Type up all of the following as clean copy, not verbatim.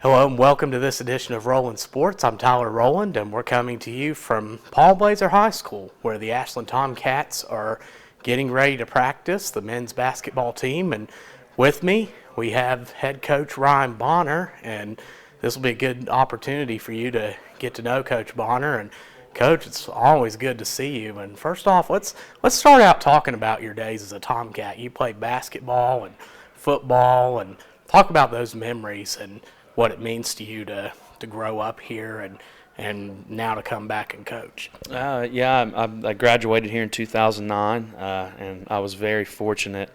Hello and welcome to this edition of Roland Sports. I'm Tyler Rowland, and we're coming to you from Paul Blazer High School, where the Ashland Tomcats are getting ready to practice, the men's basketball team. And with me, we have head coach Ryan Bonner, and this will be a good opportunity for you to get to know Coach Bonner. And Coach, it's always good to see you. And first off, let's start out talking about your days as a Tomcat. You played basketball and football, and talk about those memories and what it means to you to grow up here and now to come back and coach. I graduated here in 2009, and I was very fortunate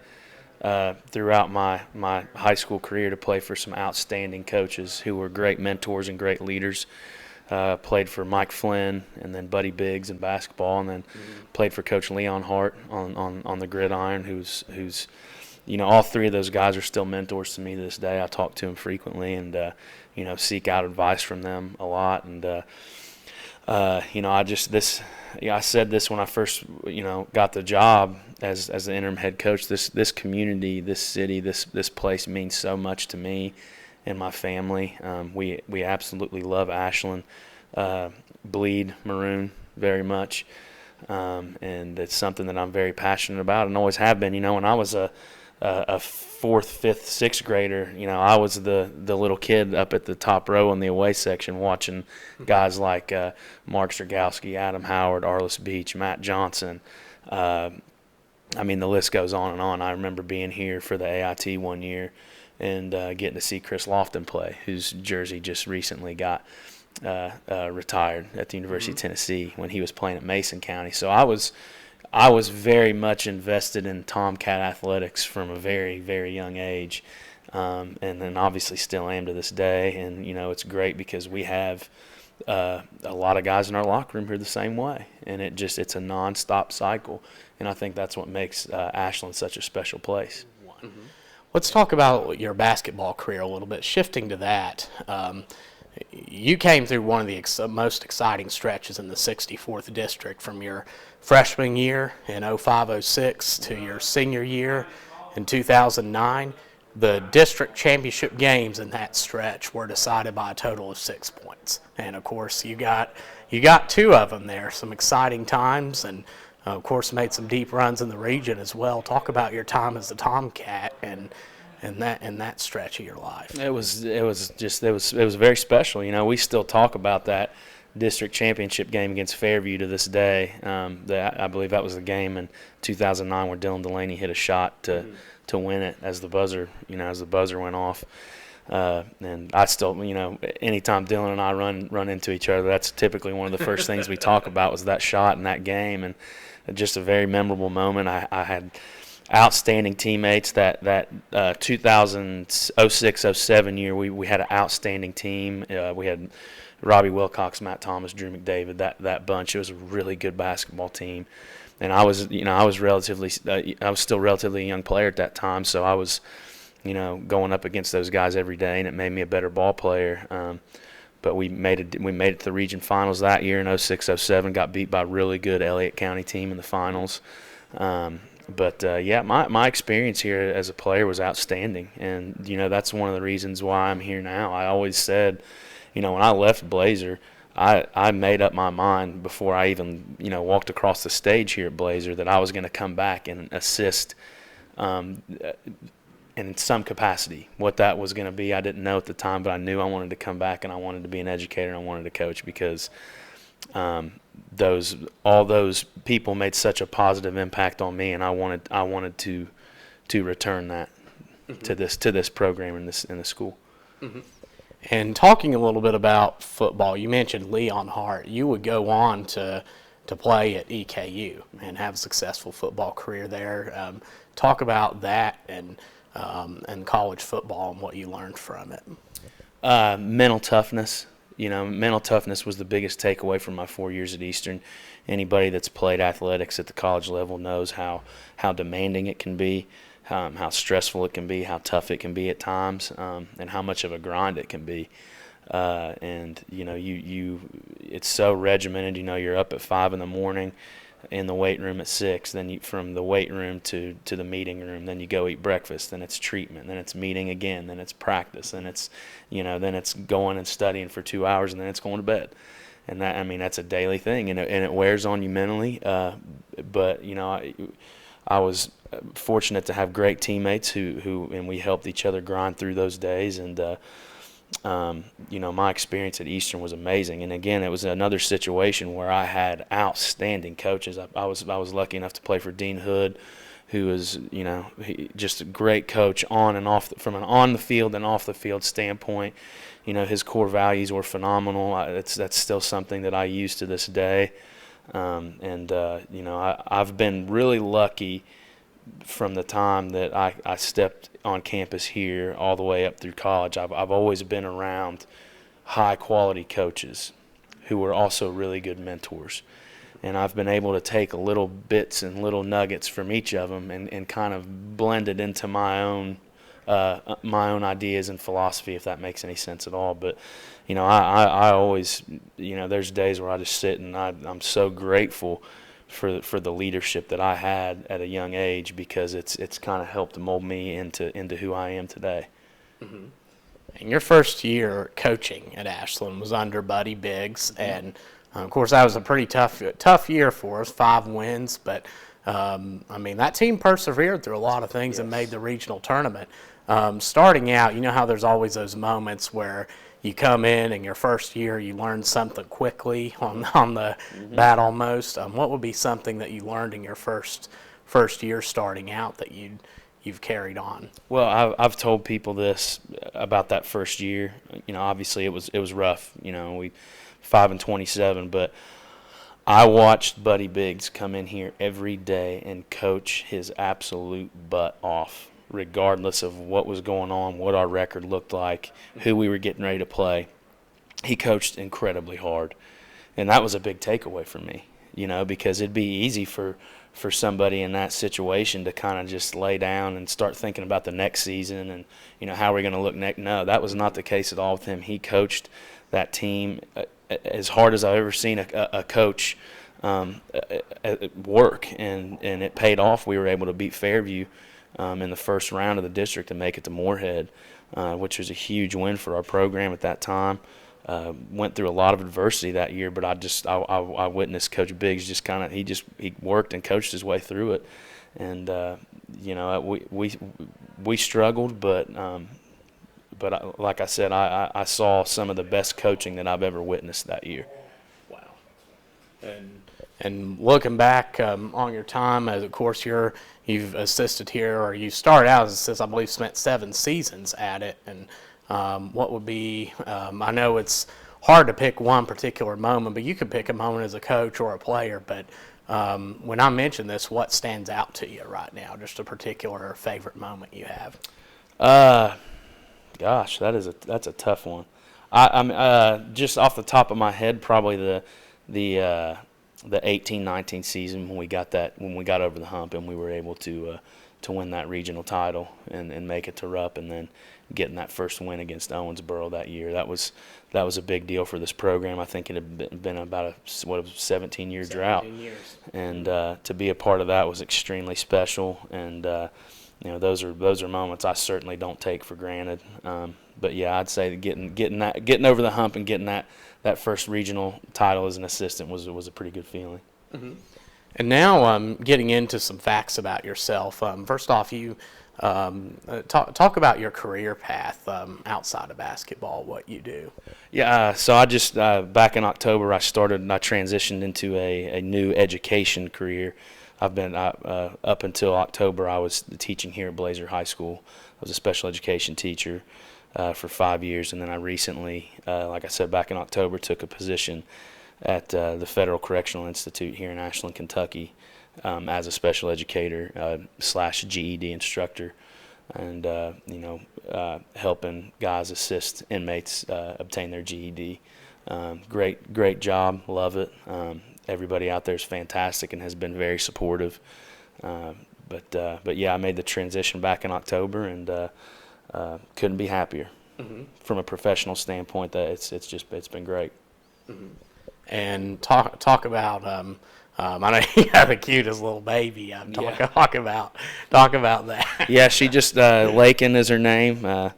throughout my high school career to play for some outstanding coaches who were great mentors and great leaders. Played for Mike Flynn and then Buddy Biggs in basketball, and then played for Coach Leon Hart on the gridiron, who's all three of those guys are still mentors to me to this day. I talk to them frequently and, seek out advice from them a lot. And, I said this when I first, got the job as the interim head coach. This community, this city, this place means so much to me and my family. We absolutely love Ashland, bleed maroon very much. And it's something that I'm very passionate about and always have been. When I was a fourth, fifth, sixth grader, I was the little kid up at the top row in the away section watching guys like Mark Stragowski, Adam Howard, Arliss Beach, Matt Johnson. The list goes on and on. I remember being here for the AIT one year and getting to see Chris Lofton play, whose jersey just recently got retired at the University of Tennessee when he was playing at Mason County. So I was very much invested in Tomcat athletics from a very, very young age, and then obviously still am to this day. And, it's great because we have a lot of guys in our locker room who are the same way, and it's a nonstop cycle. And I think that's what makes Ashland such a special place. Mm-hmm. Let's talk about your basketball career a little bit. Shifting to that, you came through one of the most exciting stretches in the 64th District from your freshman year in 05-06 to your senior year in 2009. The district championship games in that stretch were decided by a total of 6 points. And, of course, you got two of them there, some exciting times, and, of course, made some deep runs in the region as well. Talk about your time as a Tomcat and that stretch of your life. It was very special. We still talk about that district championship game against Fairview to this day. I believe that was the game in 2009 where Dylan Delaney hit a shot to win it as the buzzer went off. And I still, anytime Dylan and I run into each other, that's typically one of the first things we talk about was that shot in that game, and just a very memorable moment. I had outstanding teammates that 2006-07 year. We had an outstanding team. We had Robbie Wilcox, Matt Thomas, Drew McDavid, that bunch. It was a really good basketball team. And I was still relatively a young player at that time, so I was, going up against those guys every day, and it made me a better ball player. But we made it to the region finals that year in 06-07, got beat by a really good Elliott County team in the finals. My experience here as a player was outstanding, and that's one of the reasons why I'm here now. I always said, when I left Blazer, I made up my mind before I even walked across the stage here at Blazer that I was going to come back and assist in some capacity. What that was going to be, I didn't know at the time, but I knew I wanted to come back and I wanted to be an educator and I wanted to coach because all those people made such a positive impact on me, and I wanted to return that to this program in the school. Mm-hmm. And talking a little bit about football, you mentioned Leon Hart. You would go on to play at EKU and have a successful football career there. Talk about that and college football and what you learned from it. Mental toughness. Mental toughness was the biggest takeaway from my 4 years at Eastern. Anybody that's played athletics at the college level knows how demanding it can be, how stressful it can be, how tough it can be at times, and how much of a grind it can be. It's so regimented. You're up at 5 in the morning. in the weight room at 6, then from the weight room to the meeting room, then you go eat breakfast, then it's treatment, then it's meeting again, then it's practice, then it's then it's going and studying for 2 hours, and then it's going to bed. And that's a daily thing, and it wears on you mentally. But I was fortunate to have great teammates who and we helped each other grind through those days. And my experience at Eastern was amazing. And again, it was another situation where I had outstanding coaches. I was lucky enough to play for Dean Hood, who was just a great coach on and off from an on the field and off the field standpoint. His core values were phenomenal. That's still something that I use to this day. I've been really lucky from the time that I stepped on campus here all the way up through college. I've always been around high-quality coaches who were also really good mentors. And I've been able to take little bits and little nuggets from each of them and kind of blend it into my own ideas and philosophy, if that makes any sense at all. But I always there's days where I just sit and I'm so grateful for the leadership that I had at a young age, because it's kind of helped mold me into who I am today. Mm-hmm. And your first year coaching at Ashland was under Buddy Biggs, and of course that was a pretty tough year for us, 5 wins, but that team persevered through a lot of things and made the regional tournament. Starting out, how there's always those moments where you come in and your first year you learn something quickly on the bat almost. What would be something that you learned in your first year starting out that you've carried on? Well, I've told people this about that first year. Obviously it was rough. We 5-27, but I watched Buddy Biggs come in here every day and coach his absolute butt off, regardless of what was going on, what our record looked like, who we were getting ready to play. He coached incredibly hard, and that was a big takeaway for me, because it'd be easy for somebody in that situation to kind of just lay down and start thinking about the next season and, how we're going to look next. No, that was not the case at all with him. He coached that team as hard as I've ever seen a coach work, and it paid off. We were able to beat Fairview in the first round of the district and make it to Moorhead, which was a huge win for our program at that time. Went through a lot of adversity that year, but I witnessed Coach Biggs just kind of he worked and coached his way through it, and we struggled, but like I said, I saw some of the best coaching that I've ever witnessed that year. Wow. And looking back on your time, as of course you've assisted here, or you started out as assistant, I believe spent 7 seasons at it. And what would be, I know it's hard to pick one particular moment, but you could pick a moment as a coach or a player. But when I mention this, what stands out to you right now? Just a particular favorite moment you have? Gosh, that's a tough one. I'm just off the top of my head, probably the 18-19 season when we got over the hump and we were able to win that regional title and make it to Rupp, and then getting that first win against Owensboro that year. That was a big deal for this program. I think it had been about a 17-year drought, and to be a part of that was extremely special. And those are moments I certainly don't take for granted. But yeah, I'd say that getting over the hump and getting that first regional title as an assistant was a pretty good feeling. Mm-hmm. And now getting into some facts about yourself. First off, you talk about your career path outside of basketball, what you do. Yeah, so I just back in October I transitioned into a new education career. I've been up until October I was teaching here at Blazer High School. I was a special education teacher for 5 years, and then I recently, like I said, back in October, took a position at the Federal Correctional Institute here in Ashland, Kentucky, as a special educator / GED instructor, and helping guys assist inmates obtain their GED. Great job, love it. Everybody out there is fantastic and has been very supportive. But yeah, I made the transition back in October and couldn't be happier. Mm-hmm. From a professional standpoint. That it's been great. Mm-hmm. And talk about I know you have the cutest little baby. Talk about that. Yeah, she just Lakin is her name.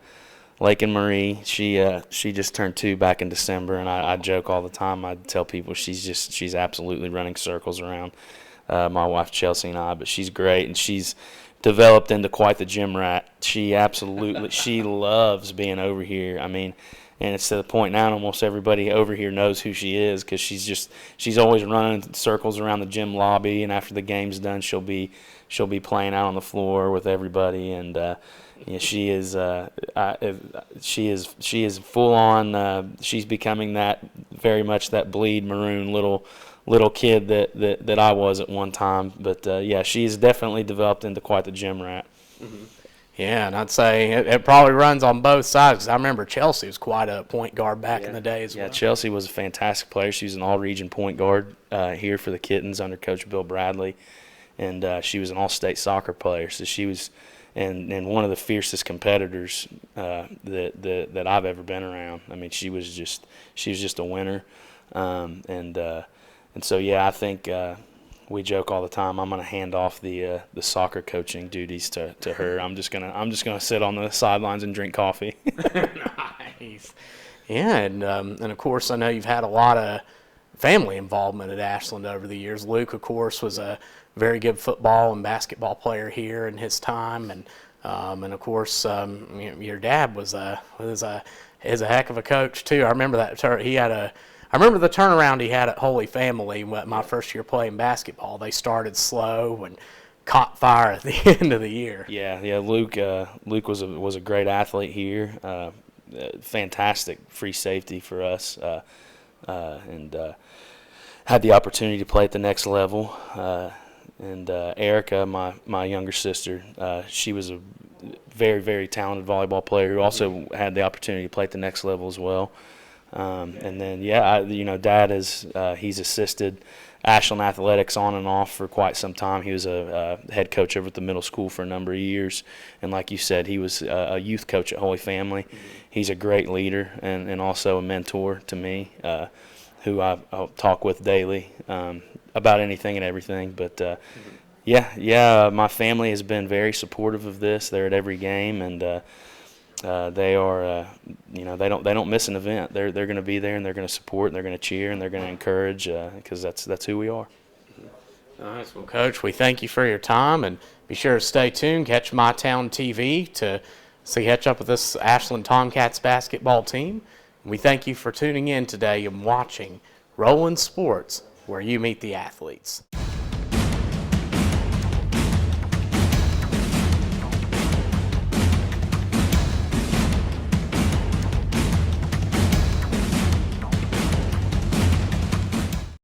Lakin Marie. She just turned 2 back in December, and I joke all the time. I tell people she's absolutely running circles around my wife Chelsea and I, but she's great, and she's developed into quite the gym rat. She loves being over here. I mean, and it's to the point now almost everybody over here knows who she is because she's always running circles around the gym lobby, and after the game's done, she'll be playing out on the floor with everybody, and yeah, she is full on. She's becoming that very much that bleed maroon little kid that I was at one time. But yeah, she's definitely developed into quite the gym rat. Mm-hmm. Yeah, and I'd say it probably runs on both sides. 'Cause I remember Chelsea was quite a point guard back in the day as well. Yeah, Chelsea was a fantastic player. She was an all-region point guard here for the Kittens under Coach Bill Bradley, and she was an all-state soccer player. So she was, and one of the fiercest competitors that I've ever been around. I mean, she was just a winner, and so yeah, I think. We joke all the time. I'm gonna hand off the soccer coaching duties to her. I'm just gonna sit on the sidelines and drink coffee. Nice. Yeah, and of course I know you've had a lot of family involvement at Ashland over the years. Luke, of course, was a very good football and basketball player here in his time, and of course your dad is a heck of a coach too. I remember that I remember the turnaround he had at Holy Family my first year playing basketball. They started slow and caught fire at the end of the year. Yeah. Luke was a great athlete here. Fantastic free safety for us, and had the opportunity to play at the next level. And Erica, my younger sister, she was a very, very talented volleyball player who also had the opportunity to play at the next level as well. And then, Dad he's assisted Ashland Athletics on and off for quite some time. He was a head coach over at the middle school for a number of years. And like you said, he was a youth coach at Holy Family. Mm-hmm. He's a great leader and also a mentor to me, who I'll talk with daily about anything and everything. But, my family has been very supportive of this. They're at every game, and they are, they don't miss an event. They're going to be there, and they're going to support, and they're going to cheer, and they're going to encourage, because that's who we are. Nice. Well, Coach, we thank you for your time, and be sure to stay tuned. Catch My Town TV to catch up with this Ashland Tomcats basketball team. We thank you for tuning in today and watching Roland Sports, where you meet the athletes.